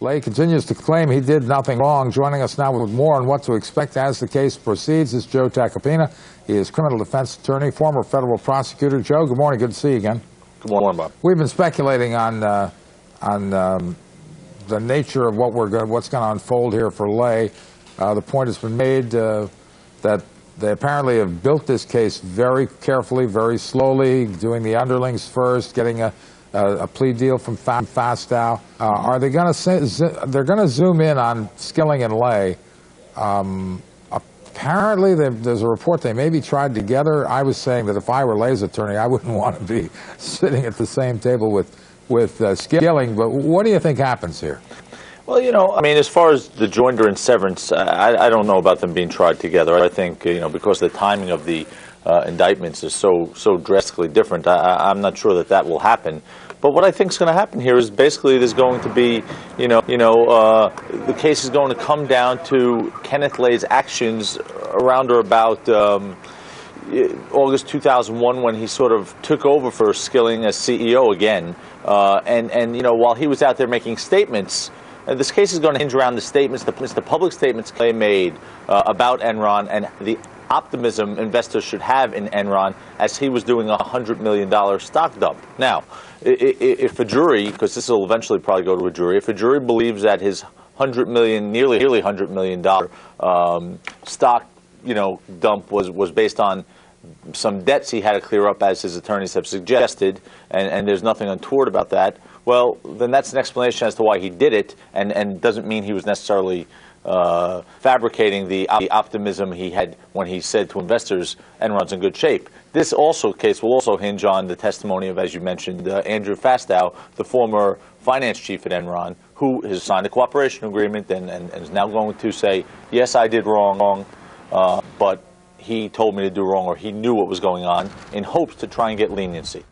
Lay continues to claim he did nothing wrong. Joining us now with more on what to expect as the case proceeds is Joe Tacopina. He is criminal defense attorney, former federal prosecutor. Joe, good morning. Good to see you again. Good morning, Bob. We've been speculating on the nature of what's going to unfold here for Lay. The point has been made that they apparently have built this case very carefully, very slowly, doing the underlings first, getting a plea deal from Fastow. Are they going to they're going to zoom in on Skilling and Lay? Apparently, there's a report they maybe tried together. I was saying that if I were Lay's attorney, I wouldn't want to be sitting at the same table with Skilling. But what do you think happens here? Well, I mean, as far as the joinder and severance, I don't know about them being tried together. I think, because the timing of the indictments is so drastically different, I'm not sure that will happen. But what I think is going to happen here is basically there's going to be, the case is going to come down to Kenneth Lay's actions around or about August 2001 when he sort of took over for Skilling as CEO again. While he was out there making statements, this case is going to hinge around the statements, the public statements Clay made about Enron and the optimism investors should have in Enron as he was doing a $100 million stock dump. Now, if a jury, because this will eventually probably go to a jury, if a jury believes that his nearly $100 million stock, dump was based on some debts he had to clear up, as his attorneys have suggested, and there's nothing untoward about that, well, then that's an explanation as to why he did it, and doesn't mean he was necessarily fabricating the optimism he had when he said to investors, Enron's in good shape. This case will also hinge on the testimony of, as you mentioned, Andrew Fastow, the former finance chief at Enron, who has signed a cooperation agreement and is now going to say, yes, I did wrong, but he told me to do wrong, or he knew what was going on, in hopes to try and get leniency.